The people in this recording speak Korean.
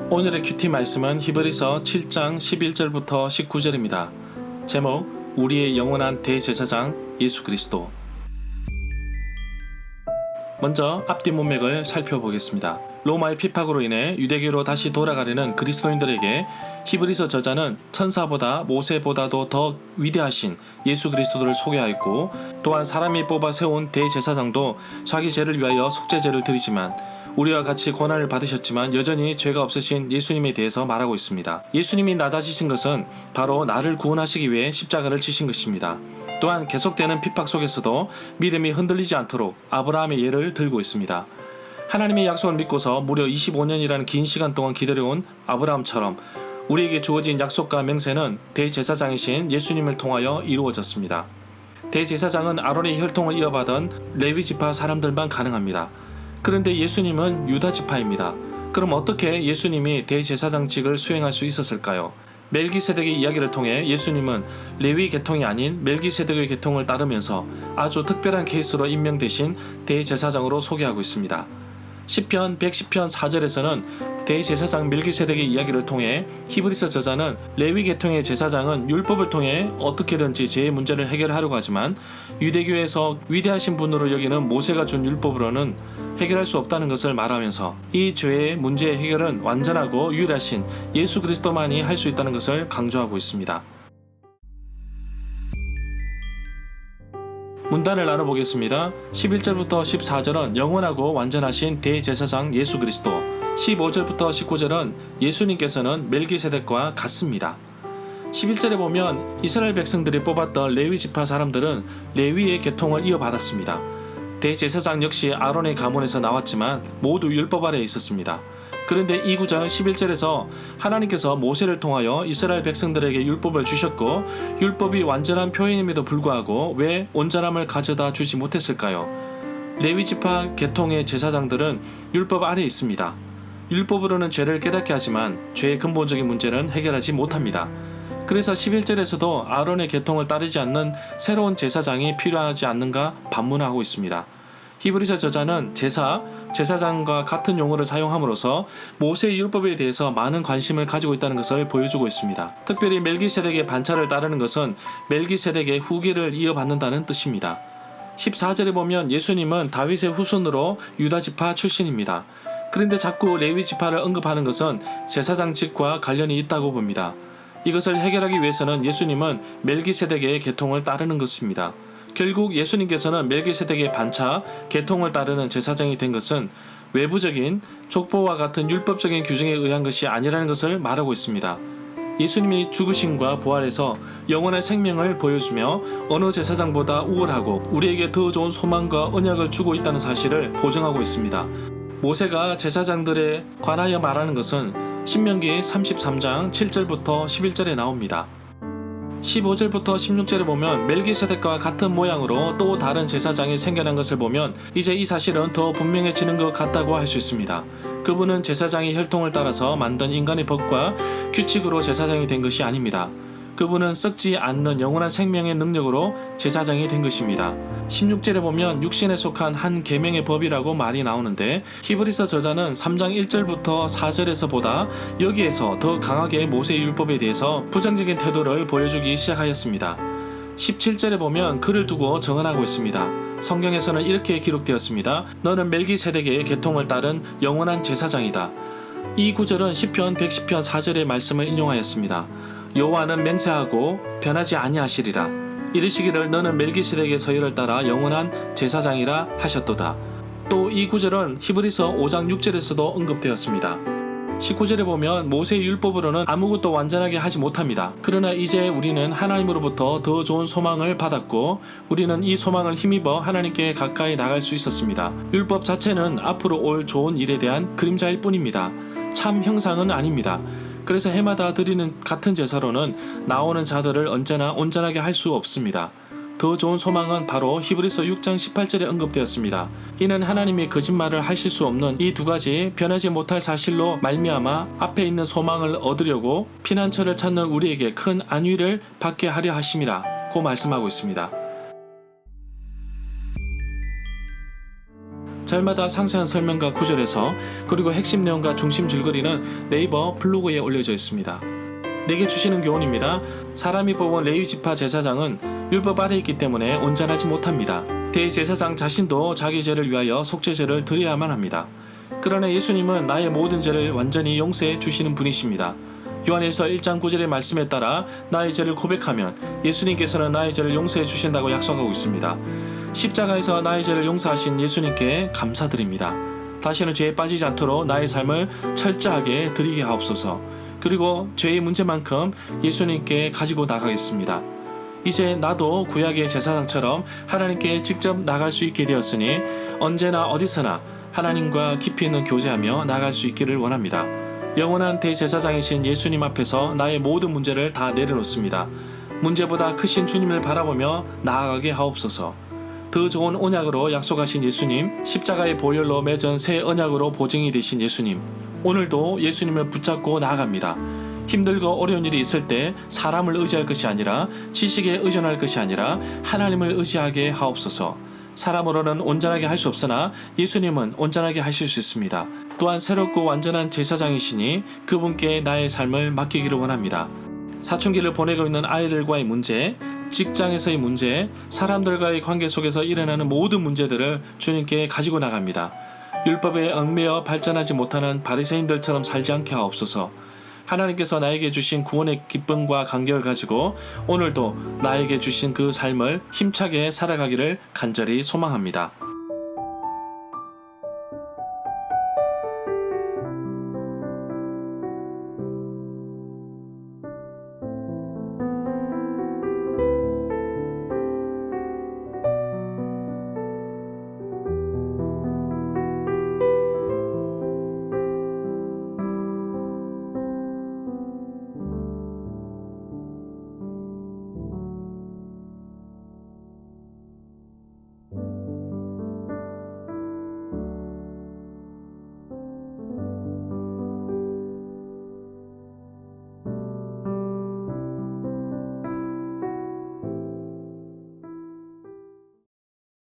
오늘의 큐티 말씀은 히브리서 7장 11절부터 19절입니다. 제목, 우리의 영원한 대제사장 예수 그리스도. 먼저 앞뒤 문맥을 살펴보겠습니다. 로마의 핍박으로 인해 유대교로 다시 돌아가려는 그리스도인들에게 히브리서 저자는 천사보다 모세보다도 더 위대하신 예수 그리스도를 소개하였고, 또한 사람이 뽑아 세운 대제사장도 자기 죄를 위하여 속죄제를 드리지만 우리와 같이 고난을 받으셨지만 여전히 죄가 없으신 예수님에 대해서 말하고 있습니다. 예수님이 낮아지신 것은 바로 나를 구원하시기 위해 십자가를 지신 것입니다. 또한 계속되는 핍박 속에서도 믿음이 흔들리지 않도록 아브라함의 예를 들고 있습니다. 하나님의 약속을 믿고서 무려 25년이라는 긴 시간 동안 기다려온 아브라함처럼 우리에게 주어진 약속과 맹세는 대제사장이신 예수님을 통하여 이루어졌습니다. 대제사장은 아론의 혈통을 이어받은 레위 지파 사람들만 가능합니다. 그런데 예수님은 유다 지파입니다. 그럼 어떻게 예수님이 대제사장직을 수행할 수 있었을까요? 멜기세덱의 이야기를 통해 예수님은 레위 계통이 아닌 멜기세덱의 계통을 따르면서 아주 특별한 케이스로 임명되신 대제사장으로 소개하고 있습니다. 시편 110편 4절에서는 대제사장 멜기세덱의 이야기를 통해 히브리서 저자는 레위 계통의 제사장은 율법을 통해 어떻게든지 죄의 문제를 해결하려고 하지만 유대교에서 위대하신 분으로 여기는 모세가 준 율법으로는 해결할 수 없다는 것을 말하면서 이 죄의 문제의 해결은 완전하고 유일하신 예수 그리스도만이 할 수 있다는 것을 강조하고 있습니다. 문단을 나눠보겠습니다. 11절부터 14절은 영원하고 완전하신 대제사장 예수 그리스도, 15절부터 19절은 예수님께서는 멜기세덱과 같습니다. 11절에 보면 이스라엘 백성들이 뽑았던 레위 지파 사람들은 레위의 계통을 이어받았습니다. 대제사장 역시 아론의 가문에서 나왔지만 모두 율법 아래에 있었습니다. 그런데 이 구절 11절에서 하나님께서 모세를 통하여 이스라엘 백성들에게 율법을 주셨고 율법이 완전한 표현임에도 불구하고 왜 온전함을 가져다 주지 못했을까요? 레위 지파 계통의 제사장들은 율법 아래에 있습니다. 율법으로는 죄를 깨닫게 하지만 죄의 근본적인 문제는 해결하지 못합니다. 그래서 11절에서도 아론의 계통을 따르지 않는 새로운 제사장이 필요하지 않는가 반문하고 있습니다. 히브리서 저자는 제사장과 같은 용어를 사용함으로써 모세의 율법에 대해서 많은 관심을 가지고 있다는 것을 보여주고 있습니다. 특별히 멜기세덱의 반차를 따르는 것은 멜기세덱의 후계를 이어받는다는 뜻입니다. 14절에 보면 예수님은 다윗의 후손으로 유다 지파 출신입니다. 그런데 자꾸 레위 지파를 언급하는 것은 제사장직과 관련이 있다고 봅니다. 이것을 해결하기 위해서는 예수님은 멜기세덱의 계통을 따르는 것입니다. 결국 예수님께서는 멜기세덱의 반차, 계통을 따르는 제사장이 된 것은 외부적인 족보와 같은 율법적인 규정에 의한 것이 아니라는 것을 말하고 있습니다. 예수님이 죽으심과 부활에서 영원한 생명을 보여주며 어느 제사장보다 우월하고 우리에게 더 좋은 소망과 언약을 주고 있다는 사실을 보증하고 있습니다. 모세가 제사장들에 관하여 말하는 것은 신명기 33장 7절부터 11절에 나옵니다. 15절부터 16절에 보면 멜기세덱과 같은 모양으로 또 다른 제사장이 생겨난 것을 보면 이제 이 사실은 더 분명해지는 것 같다고 할 수 있습니다. 그분은 제사장의 혈통을 따라서 만든 인간의 법과 규칙으로 제사장이 된 것이 아닙니다. 그분은 썩지 않는 영원한 생명의 능력으로 제사장이 된 것입니다. 16절에 보면 육신에 속한 한 계명의 법이라고 말이 나오는데 히브리서 저자는 3장 1절부터 4절에서 보다 여기에서 더 강하게 모세의 율법에 대해서 부정적인 태도를 보여주기 시작하였습니다. 17절에 보면 그를 두고 정언하고 있습니다. 성경에서는 이렇게 기록되었습니다. 너는 멜기세덱의 계통을 따른 영원한 제사장이다. 이 구절은 시편 110편 4절의 말씀을 인용하였습니다. 여호와는 맹세하고 변하지 아니하시리라. 이르시기를 너는 멜기세덱의 서열을 따라 영원한 제사장이라 하셨도다. 또 이 구절은 히브리서 5장 6절에서도 언급되었습니다. 19절에 보면 모세의 율법으로는 아무것도 완전하게 하지 못합니다. 그러나 이제 우리는 하나님으로부터 더 좋은 소망을 받았고 우리는 이 소망을 힘입어 하나님께 가까이 나갈 수 있었습니다. 율법 자체는 앞으로 올 좋은 일에 대한 그림자일 뿐입니다. 참 형상은 아닙니다. 그래서 해마다 드리는 같은 제사로는 나오는 자들을 언제나 온전하게 할 수 없습니다. 더 좋은 소망은 바로 히브리서 6장 18절에 언급되었습니다. 이는 하나님이 거짓말을 하실 수 없는 이 두 가지 변하지 못할 사실로 말미암아 앞에 있는 소망을 얻으려고 피난처를 찾는 우리에게 큰 안위를 받게 하려 하심이라 고 말씀하고 있습니다. 절마다 상세한 설명과 구절에서 그리고 핵심 내용과 중심 줄거리는 네이버 블로그에 올려져 있습니다. 내게 주시는 교훈입니다. 사람이 뽑은 레위 지파 제사장은 율법 아래 있기 때문에 온전하지 못합니다. 대제사장 자신도 자기 죄를 위하여 속죄제를 드려야만 합니다. 그러나 예수님은 나의 모든 죄를 완전히 용서해 주시는 분이십니다. 요한일서 1장 9절의 말씀에 따라 나의 죄를 고백하면 예수님께서는 나의 죄를 용서해 주신다고 약속하고 있습니다. 십자가에서 나의 죄를 용서하신 예수님께 감사드립니다. 다시는 죄에 빠지지 않도록 나의 삶을 철저하게 드리게 하옵소서. 그리고 죄의 문제만큼 예수님께 가지고 나가겠습니다. 이제 나도 구약의 제사장처럼 하나님께 직접 나갈 수 있게 되었으니 언제나 어디서나 하나님과 깊이 있는 교제하며 나갈 수 있기를 원합니다. 영원한 대제사장이신 예수님 앞에서 나의 모든 문제를 다 내려놓습니다. 문제보다 크신 주님을 바라보며 나아가게 하옵소서. 더 좋은 언약으로 약속하신 예수님, 십자가의 보혈로 맺은 새 언약으로 보증이 되신 예수님, 오늘도 예수님을 붙잡고 나아갑니다. 힘들고 어려운 일이 있을 때 사람을 의지할 것이 아니라 지식에 의존할 것이 아니라 하나님을 의지하게 하옵소서. 사람으로는 온전하게 할 수 없으나 예수님은 온전하게 하실 수 있습니다. 또한 새롭고 완전한 제사장이시니 그분께 나의 삶을 맡기기를 원합니다. 사춘기를 보내고 있는 아이들과의 문제, 직장에서의 문제, 사람들과의 관계 속에서 일어나는 모든 문제들을 주님께 가지고 나갑니다. 율법에 얽매여 발전하지 못하는 바리새인들처럼 살지 않게 하옵소서. 하나님께서 나에게 주신 구원의 기쁨과 간격을 가지고 오늘도 나에게 주신 그 삶을 힘차게 살아가기를 간절히 소망합니다.